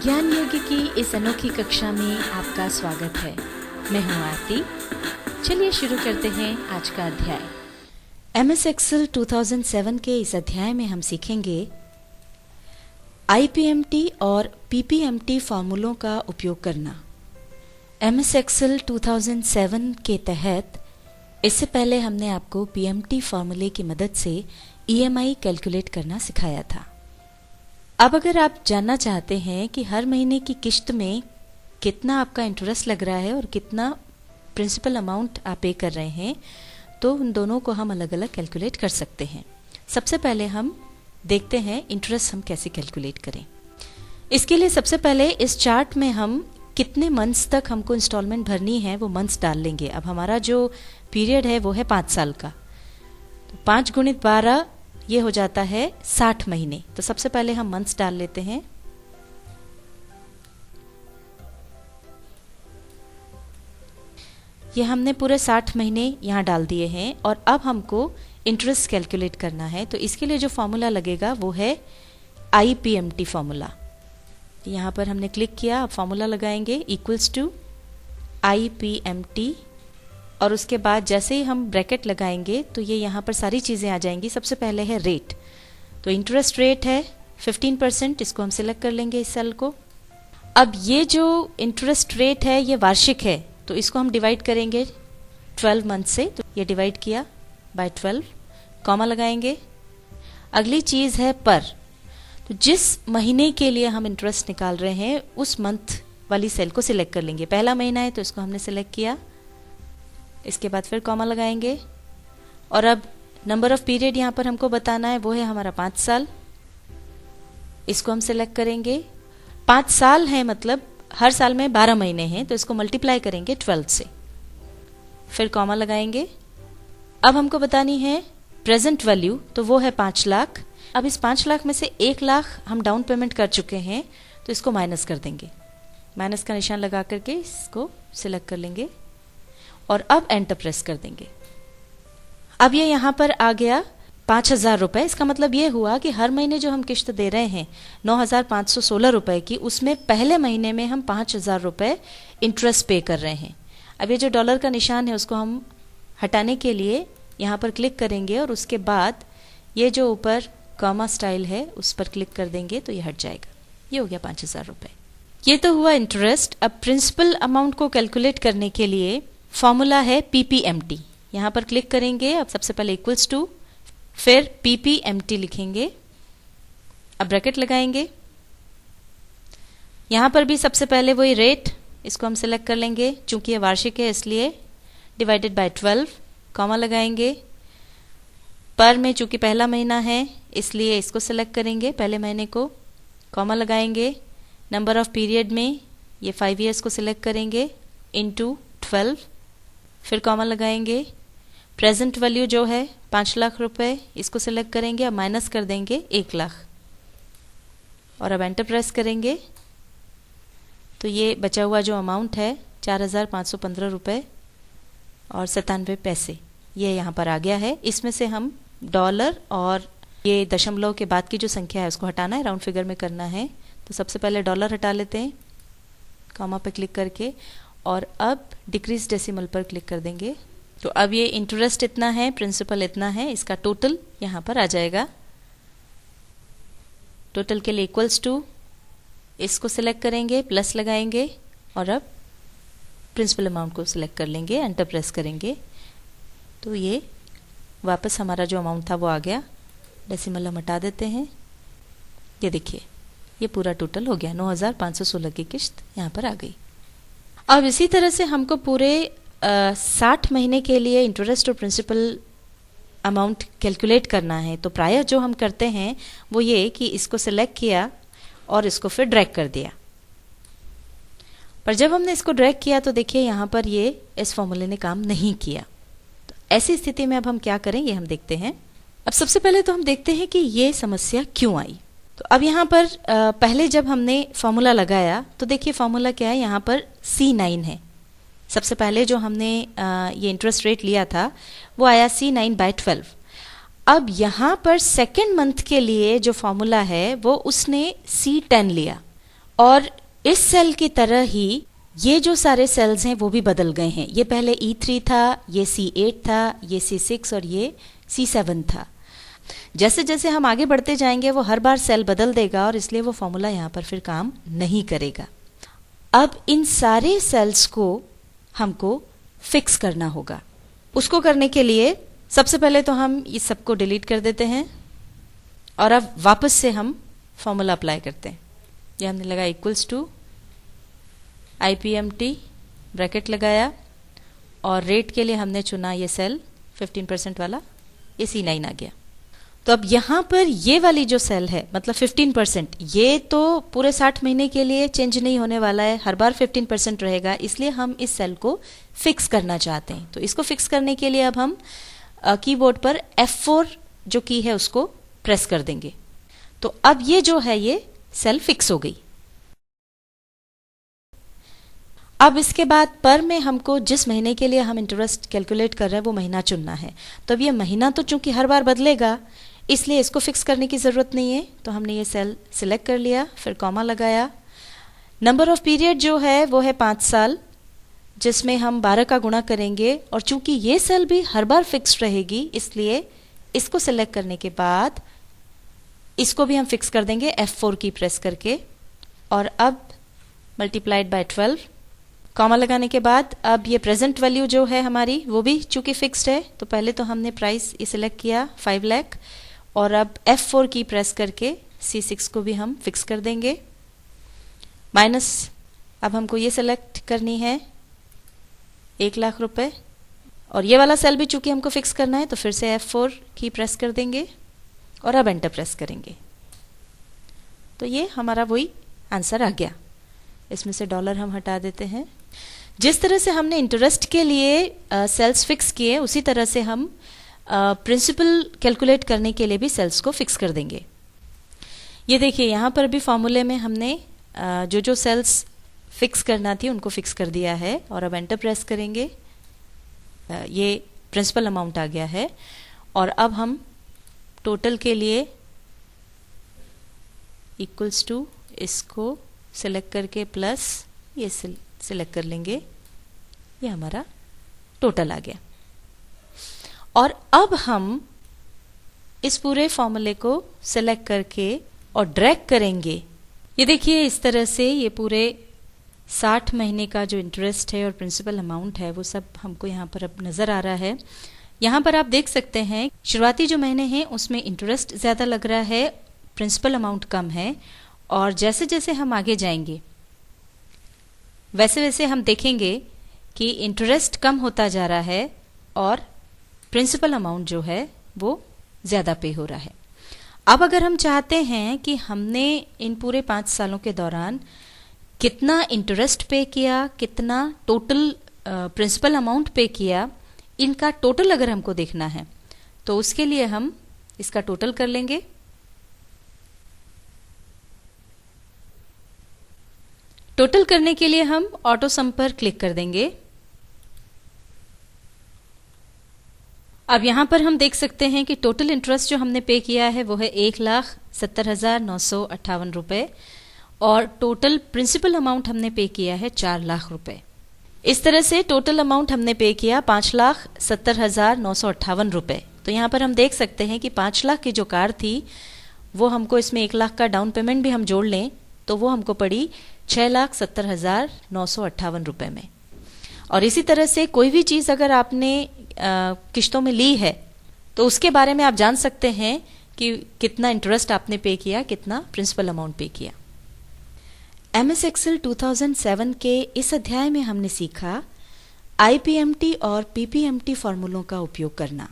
ज्ञान योगी की इस अनोखी कक्षा में आपका स्वागत है। मैं हूं आरती। चलिए शुरू करते हैं आज का अध्याय। MS Excel 2007 के इस अध्याय में हम सीखेंगे IPMT और PPMT फॉर्मूलों का उपयोग करना। MS Excel 2007 के तहत इससे पहले हमने आपको PMT फॉर्मूले की मदद से EMI कैलकुलेट करना सिखाया था। अब अगर आप जानना चाहते हैं कि हर महीने की किश्त में कितना आपका इंटरेस्ट लग रहा है और कितना प्रिंसिपल अमाउंट आप पे कर रहे हैं, तो उन दोनों को हम अलग अलग कैलकुलेट कर सकते हैं। सबसे पहले हम देखते हैं इंटरेस्ट हम कैसे कैलकुलेट करें। इसके लिए सबसे पहले इस चार्ट में हम कितने मंथ्स तक हमको इंस्टॉलमेंट भरनी है वो मंथ्स डाल लेंगे। अब हमारा जो पीरियड है वो है 5 साल का, तो 5 गुणित 12 ये हो जाता है 60 महीने। तो सबसे पहले हम मंथ्स डाल लेते हैं। ये हमने पूरे 60 महीने यहाँ डाल दिए हैं और अब हमको इंटरेस्ट कैलकुलेट करना है। तो इसके लिए जो फॉर्मूला लगेगा वो है IPMT फॉर्मूला। यहाँ पर हमने क्लिक किया, अब फॉर्मूला लगाएंगे इक्वल्स टू IPMT और उसके बाद जैसे ही हम ब्रैकेट लगाएंगे तो ये यहाँ पर सारी चीज़ें आ जाएंगी। सबसे पहले है रेट, तो इंटरेस्ट रेट है 15%, इसको हम सिलेक्ट कर लेंगे इस सेल को। अब ये जो इंटरेस्ट रेट है ये वार्षिक है, तो इसको हम डिवाइड करेंगे 12 मंथ से। तो ये डिवाइड किया बाय 12, कॉमा लगाएंगे। अगली चीज़ है पर, तो जिस महीने के लिए हम इंटरेस्ट निकाल रहे हैं उस मंथ वाली सेल को सिलेक्ट कर लेंगे। पहला महीना है तो इसको हमने सिलेक्ट किया, इसके बाद फिर कॉमा लगाएंगे और अब नंबर ऑफ पीरियड यहाँ पर हमको बताना है, वो है हमारा 5 साल। इसको हम सिलेक्ट करेंगे। 5 साल है मतलब हर साल में 12 महीने हैं, तो इसको मल्टीप्लाई करेंगे 12 से, फिर कॉमा लगाएंगे। अब हमको बतानी है प्रेजेंट वैल्यू, तो वो है 5 लाख। अब इस 5 लाख में से 1 लाख हम डाउन पेमेंट कर चुके हैं, तो इसको माइनस कर देंगे। माइनस का निशान लगा करके इसको सिलेक्ट कर लेंगे और अब एंटर प्रेस कर देंगे। अब ये यहाँ पर आ गया 5,000 रुपये। इसका मतलब ये हुआ कि हर महीने जो हम किश्त दे रहे हैं 9,516 रुपये की, उसमें पहले महीने में हम 5,000 रुपये इंटरेस्ट पे कर रहे हैं। अब ये जो डॉलर का निशान है उसको हम हटाने के लिए यहाँ पर क्लिक करेंगे और उसके बाद ये जो ऊपर कॉमा स्टाइल है उस पर क्लिक कर देंगे तो ये हट जाएगा। ये हो गया 5,000 रुपये। ये तो हुआ इंटरेस्ट। अब प्रिंसिपल अमाउंट को कैलकुलेट करने के लिए फॉर्मूला है PPMT। यहाँ पर क्लिक करेंगे। अब सबसे पहले इक्वल्स टू, फिर PPMT लिखेंगे, अब ब्रैकेट लगाएंगे। यहाँ पर भी सबसे पहले वही रेट, इसको हम सिलेक्ट कर लेंगे, चूंकि ये वार्षिक है इसलिए डिवाइडेड बाय 12, कॉमा लगाएंगे। पर में चूंकि पहला महीना है इसलिए इसको सिलेक्ट करेंगे, पहले महीने को, कॉमा लगाएंगे। नंबर ऑफ पीरियड में ये 5 ईयर्स को सिलेक्ट करेंगे इनटू 12, फिर कॉमा लगाएंगे। प्रेजेंट वैल्यू जो है 5 लाख रुपए, इसको सिलेक्ट करेंगे, अब माइनस कर देंगे 1 लाख और अब एंटर प्रेस करेंगे तो ये बचा हुआ जो अमाउंट है 4,515 रुपये और 97 पैसे ये यहाँ पर आ गया है। इसमें से हम डॉलर और ये दशमलव के बाद की जो संख्या है उसको हटाना है, राउंड फिगर में करना है। तो सबसे पहले डॉलर हटा लेते हैं, कॉमा पे क्लिक करके, और अब डिक्रीज डेसिमल पर क्लिक कर देंगे। तो अब ये इंटरेस्ट इतना है, प्रिंसिपल इतना है, इसका टोटल यहाँ पर आ जाएगा। टोटल के लिए इक्वल्स टू, इसको सिलेक्ट करेंगे, प्लस लगाएंगे और अब प्रिंसिपल अमाउंट को सिलेक्ट कर लेंगे, एंटर प्रेस करेंगे तो ये वापस हमारा जो अमाउंट था वो आ गया। डेसिमल हम हटा देते हैं। ये देखिए ये पूरा टोटल हो गया, 9,516 की किश्त यहाँ पर आ गई। अब इसी तरह से हमको पूरे 60 महीने के लिए इंटरेस्ट और प्रिंसिपल अमाउंट कैलकुलेट करना है। तो प्रायः जो हम करते हैं वो ये कि इसको सिलेक्ट किया और इसको फिर ड्रैग कर दिया। पर जब हमने इसको ड्रैग किया तो देखिए यहाँ पर ये इस फॉर्मूले ने काम नहीं किया। तो ऐसी स्थिति में अब हम क्या करें ये हम देखते हैं। अब सबसे पहले तो हम देखते हैं कि ये समस्या क्यों आई। तो अब यहाँ पर पहले जब हमने फॉर्मूला लगाया तो देखिए फॉर्मूला क्या है, यहाँ पर C9 है। सबसे पहले जो हमने ये इंटरेस्ट रेट लिया था वो आया C9/12। अब यहाँ पर सेकेंड मंथ के लिए जो फॉर्मूला है वो उसने C10 लिया और इस सेल की तरह ही ये जो सारे सेल्स हैं वो भी बदल गए हैं। ये पहले E3 था, ये C8 था, ये C6 और ये C7 था। जैसे जैसे हम आगे बढ़ते जाएंगे वो हर बार सेल बदल देगा और इसलिए वो फॉर्मूला यहाँ पर फिर काम नहीं करेगा। अब इन सारे सेल्स को हमको फिक्स करना होगा। उसको करने के लिए सबसे पहले तो हम इस सबको डिलीट कर देते हैं और अब वापस से हम फॉर्मूला अप्लाई करते हैं। ये हमने लगा इक्वल्स टू IPMT ब्रैकेट लगाया और रेट के लिए हमने चुना ये सेल 15% वाला, ये C9 आ गया। तो अब यहाँ पर ये वाली जो सेल है मतलब 15%, ये तो पूरे 60 महीने के लिए चेंज नहीं होने वाला है, हर बार 15% रहेगा, इसलिए हम इस सेल को फिक्स करना चाहते हैं। तो इसको फिक्स करने के लिए अब हम कीबोर्ड पर F4 जो की है उसको प्रेस कर देंगे। तो अब ये जो है ये सेल फिक्स हो गई। अब इसके बाद पर में हमको जिस महीने के लिए हम इंटरेस्ट कैलकुलेट कर रहे हैं वो महीना चुनना है। तो अब ये महीना तो चूंकि हर बार बदलेगा इसलिए इसको फिक्स करने की ज़रूरत नहीं है। तो हमने ये सेल सिलेक्ट कर लिया, फिर कॉमा लगाया। नंबर ऑफ पीरियड जो है वो है 5 साल, जिसमें हम 12 का गुणा करेंगे और चूंकि ये सेल भी हर बार फिक्स रहेगी इसलिए इसको सिलेक्ट करने के बाद इसको भी हम फिक्स कर देंगे F4 की प्रेस करके। और अब मल्टीप्लाइड बाय 12, कॉमा लगाने के बाद अब ये प्रेजेंट वैल्यू जो है हमारी वो भी चूंकि फिक्स्ड है तो पहले तो हमने प्राइस ये सिलेक्ट किया 5 लाख और अब F4 की प्रेस करके C6 को भी हम फिक्स कर देंगे। माइनस अब हमको ये सिलेक्ट करनी है 1 लाख रुपए और ये वाला सेल भी चूंकि हमको फिक्स करना है तो फिर से F4 की प्रेस कर देंगे और अब एंटर प्रेस करेंगे। तो ये हमारा वही आंसर आ गया। इसमें से डॉलर हम हटा देते हैं। जिस तरह से हमने इंटरेस्ट के लिए सेल्स फिक्स किए उसी तरह से हम प्रिंसिपल कैलकुलेट करने के लिए भी सेल्स को फिक्स कर देंगे। ये देखिए यहाँ पर भी फॉर्मूले में हमने जो जो सेल्स फिक्स करना थी उनको फिक्स कर दिया है और अब एंटर प्रेस करेंगे। ये प्रिंसिपल अमाउंट आ गया है और अब हम टोटल के लिए इक्वल्स टू इसको सिलेक्ट करके प्लस ये सिलेक्ट कर लेंगे, ये हमारा टोटल आ गया। और अब हम इस पूरे फॉर्मूले को सिलेक्ट करके और ड्रैग करेंगे। ये देखिए इस तरह से ये पूरे 60 महीने का जो इंटरेस्ट है और प्रिंसिपल अमाउंट है वो सब हमको यहाँ पर अब नजर आ रहा है। यहाँ पर आप देख सकते हैं शुरुआती जो महीने हैं उसमें इंटरेस्ट ज्यादा लग रहा है, प्रिंसिपल अमाउंट कम है और जैसे जैसे हम आगे जाएंगे वैसे वैसे हम देखेंगे कि इंटरेस्ट कम होता जा रहा है और प्रिंसिपल अमाउंट जो है वो ज्यादा पे हो रहा है। अब अगर हम चाहते हैं कि हमने इन पूरे 5 सालों के दौरान कितना इंटरेस्ट पे किया, कितना टोटल प्रिंसिपल अमाउंट पे किया, इनका टोटल अगर हमको देखना है तो उसके लिए हम इसका टोटल कर लेंगे। टोटल करने के लिए हम ऑटो सम पर क्लिक कर देंगे। अब यहां पर हम देख सकते हैं कि टोटल इंटरेस्ट जो हमने पे किया है वो है 1,70,958 रुपए और टोटल प्रिंसिपल अमाउंट हमने पे किया है 4 लाख रुपए। इस तरह से टोटल अमाउंट हमने पे किया 5,70,958 रुपए। तो यहाँ पर हम देख सकते हैं कि 5 लाख की जो कार थी वो हमको इसमें 1 लाख का डाउन पेमेंट भी हम जोड़ लें तो वो हमको पड़ी 6,70,958 रुपए में। और इसी तरह से कोई भी चीज अगर आपने किश्तों में ली है तो उसके बारे में आप जान सकते हैं कि कितना इंटरेस्ट आपने पे किया, कितना प्रिंसिपल अमाउंट पे किया। MS Excel 2007 के इस अध्याय में हमने सीखा IPMT और PPMT फॉर्मूलों का उपयोग करना।